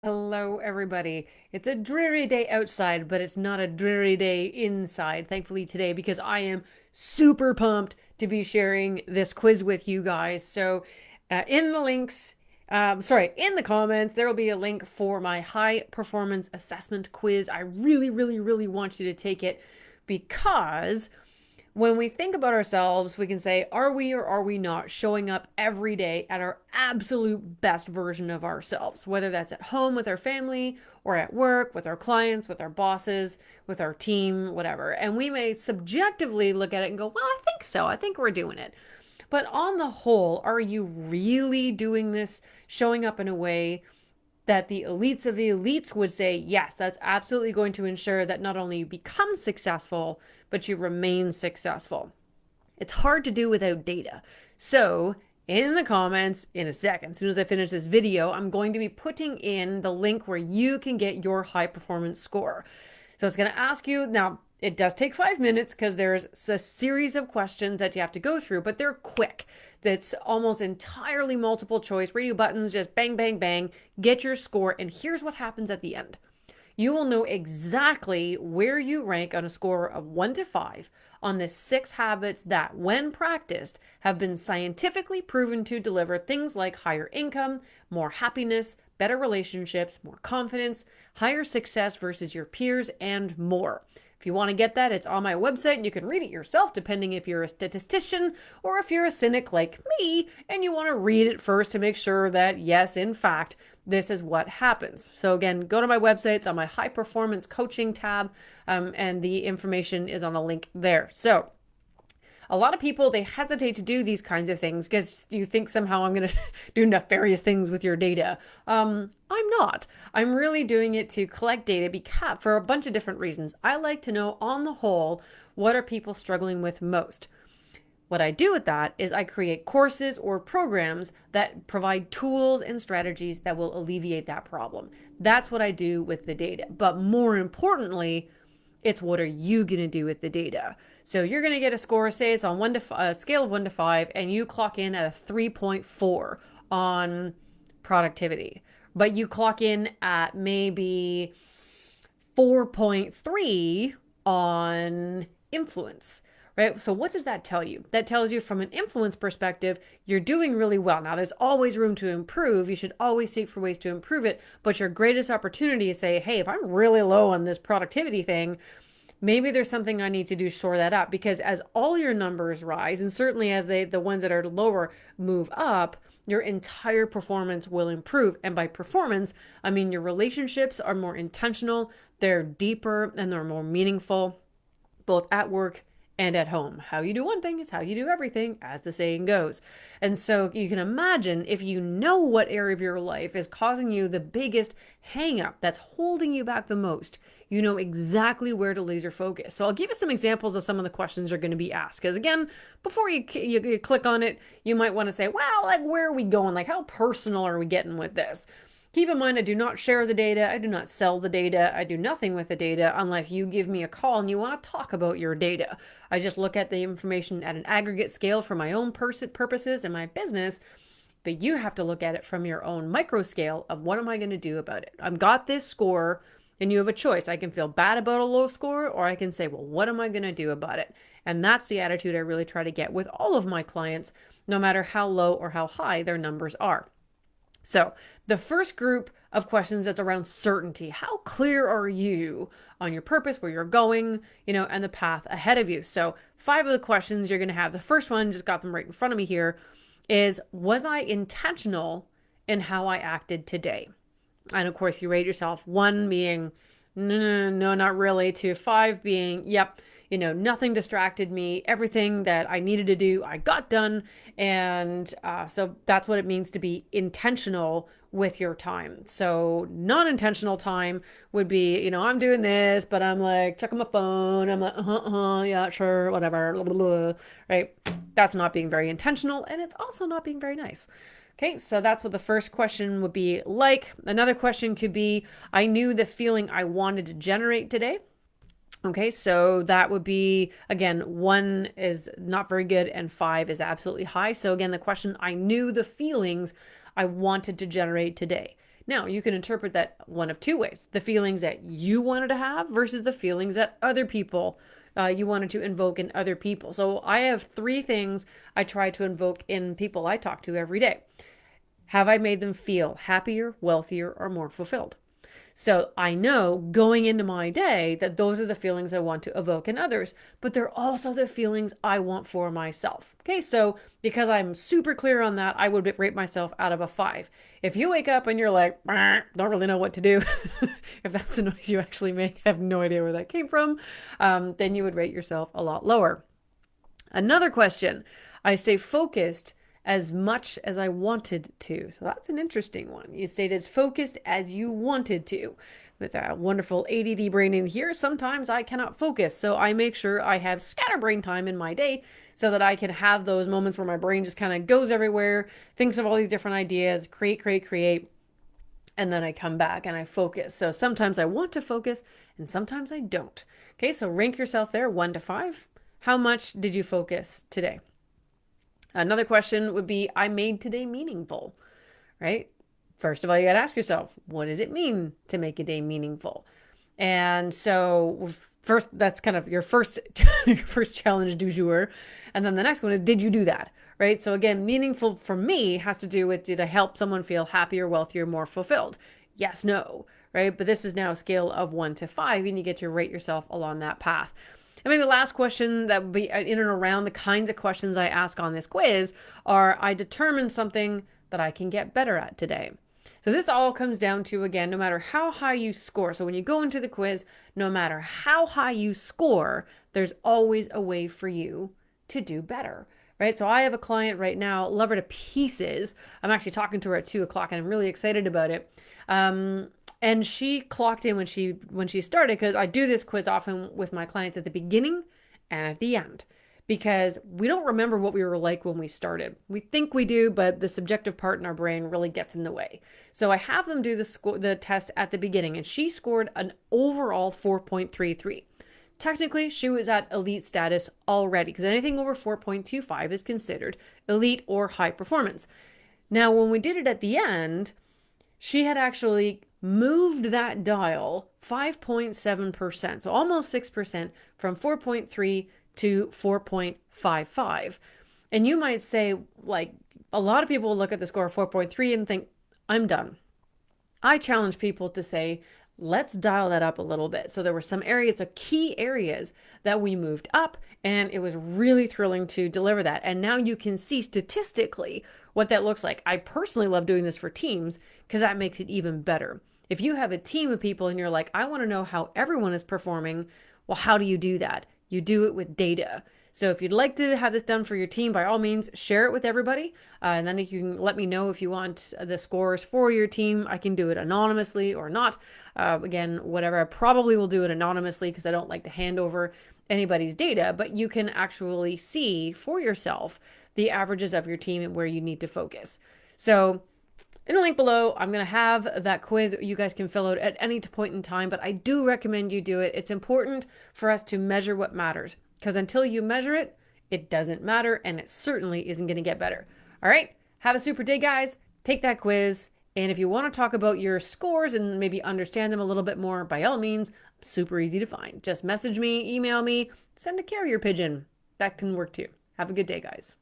Hello, everybody. It's a dreary day outside, but it's not a dreary day inside, thankfully, today, because I am super pumped to be sharing this quiz with you guys. So, in the links, in the comments, there will be a link for my high performance assessment quiz. I really, really, really want you to take it because when we think about ourselves, we can say, are we or are we not showing up every day at our absolute best version of ourselves? Whether that's at home with our family or at work, with our clients, with our bosses, with our team, whatever. And we may subjectively look at it and go, well, I think so. I think we're doing it. But on the whole, are you really doing this, showing up in a way that the elites of the elites would say, yes, that's absolutely going to ensure that not only you become successful, but you remain successful? It's hard to do without data. So, in the comments, in a second, as soon as I finish this video, I'm going to be putting in the link where you can get your high performance score. So, it's going to ask you now. It does take 5 minutes because there's a series of questions that you have to go through, but they're quick. That's almost entirely multiple choice. Radio buttons, just bang, bang, bang, get your score. And here's what happens at the end. You will know exactly where you rank on a score of 1 to 5 on the 6 habits that, when practiced, have been scientifically proven to deliver things like higher income, more happiness, better relationships, more confidence, higher success versus your peers, and more. If you want to get that, it's on my website and you can read it yourself, depending if you're a statistician or if you're a cynic like me and you want to read it first to make sure that, yes, in fact, this is what happens. So again, go to my website. It's on my high performance coaching tab, and the information is on a link there. So a lot of people, they hesitate to do these kinds of things because you think somehow I'm going to do nefarious things with your data. I'm not. I'm really doing it to collect data because, for a bunch of different reasons. I like to know, on the whole, what are people struggling with most. What I do with that is I create courses or programs that provide tools and strategies that will alleviate that problem. That's what I do with the data. But more importantly, it's what are you going to do with the data? So you're going to get a score, say it's on a scale of 1 to 5, and you clock in at a 3.4 on productivity. But you clock in at maybe 4.3 on influence. Right? So what does that tell you? That tells you, from an influence perspective, you're doing really well. Now, there's always room to improve. You should always seek for ways to improve it. But your greatest opportunity is say, hey, if I'm really low on this productivity thing, maybe there's something I need to do to shore that up. Because as all your numbers rise, and certainly as the ones that are lower move up, your entire performance will improve. And by performance, I mean your relationships are more intentional, they're deeper, and they're more meaningful, both at work and at home. How you do one thing is how you do everything, as the saying goes. And so you can imagine, if you know what area of your life is causing you the biggest hang up, that's holding you back the most, you know exactly where to laser focus. So I'll give you some examples of some of the questions you're going to be asked. Because again, before you click on it, you might want to say, wow, like, where are we going? Like, how personal are we getting with this? Keep in mind, I do not share the data. I do not sell the data. I do nothing with the data unless you give me a call and you want to talk about your data. I just look at the information at an aggregate scale for my own purposes and my business, but you have to look at it from your own micro scale of, what am I going to do about it? I've got this score, and you have a choice. I can feel bad about a low score, or I can say, well, what am I going to do about it? And that's the attitude I really try to get with all of my clients, no matter how low or how high their numbers are. So the first group of questions is around certainty. How clear are you on your purpose, where you're going, and the path ahead of you? So 5 of the questions you're going to have. The first one, just got them right in front of me here, is, was I intentional in how I acted today? And of course, you rate yourself, 1 being, no, not really, to 5 being, yep, nothing distracted me. Everything that I needed to do, I got done. And so that's what it means to be intentional with your time. So non-intentional time would be, I'm doing this, but I'm like checking my phone. I'm like, yeah, sure, whatever, blah, blah, blah, right? That's not being very intentional, and it's also not being very nice. Okay, so that's what the first question would be like. Another question could be, I knew the feeling I wanted to generate today. Okay, so that would be, again, 1 is not very good and 5 is absolutely high. So again, the question, I knew the feelings I wanted to generate today. Now, you can interpret that one of two ways: the feelings that you wanted to have versus the feelings that other people you wanted to invoke in other people. So I have three things I try to invoke in people I talk to every day. Have I made them feel happier, wealthier, or more fulfilled? So I know going into my day that those are the feelings I want to evoke in others, but they're also the feelings I want for myself. Okay, so because I'm super clear on that, I would rate myself out of a 5. If you wake up and you're like, don't really know what to do, if that's the noise you actually make, I have no idea where that came from, then you would rate yourself a lot lower. Another question: I stay focused as much as I wanted to. So that's an interesting one. You stayed as focused as you wanted to. With that wonderful ADD brain in here, sometimes I cannot focus. So I make sure I have scatterbrain time in my day so that I can have those moments where my brain just kind of goes everywhere, thinks of all these different ideas, create, and then I come back and I focus. So sometimes I want to focus and sometimes I don't. Okay, so rank yourself there 1 to 5. How much did you focus today? Another question would be, I made today meaningful, right? First of all, you got to ask yourself, what does it mean to make a day meaningful? And so first, that's kind of your first challenge du jour. And then the next one is, did you do that? Right? So again, meaningful for me has to do with, did I help someone feel happier, wealthier, more fulfilled? Yes, no, right? But this is now a scale of 1 to 5, and you get to rate yourself along that path. And maybe the last question that would be in and around the kinds of questions I ask on this quiz are, I determined something that I can get better at today. So this all comes down to, again, no matter how high you score. So when you go into the quiz, no matter how high you score, there's always a way for you to do better, right? So I have a client right now, love her to pieces. I'm actually talking to her at 2:00 and I'm really excited about it. And she clocked in when she started, because I do this quiz often with my clients at the beginning and at the end, because we don't remember what we were like when we started. We think we do, but the subjective part in our brain really gets in the way. So I have them do the test at the beginning, and she scored an overall 4.33. Technically, she was at elite status already, because anything over 4.25 is considered elite or high performance. Now, when we did it at the end, she had actually moved that dial 5.7%, so almost 6%, from 4.3 to 4.55. And you might say, like, a lot of people look at the score of 4.3 and think, I'm done. I challenge people to say, let's dial that up a little bit. So there were some areas, key areas that we moved up, and it was really thrilling to deliver that. And now you can see statistically what that looks like. I personally love doing this for teams because that makes it even better. If you have a team of people and you're like, I want to know how everyone is performing, well, how do you do that? You do it with data. So if you'd like to have this done for your team, by all means, share it with everybody. And then you can let me know if you want the scores for your team. I can do it anonymously or not. Again, whatever. I probably will do it anonymously because I don't like to hand over anybody's data, but you can actually see for yourself the averages of your team and where you need to focus. So in the link below, I'm going to have that quiz you guys can fill out at any point in time, but I do recommend you do it. It's important for us to measure what matters, because until you measure it, it doesn't matter, and it certainly isn't going to get better. All right, have a super day, guys. Take that quiz, and if you want to talk about your scores and maybe understand them a little bit more, by all means, super easy to find. Just message me, email me, send a carrier pigeon. That can work too. Have a good day, guys.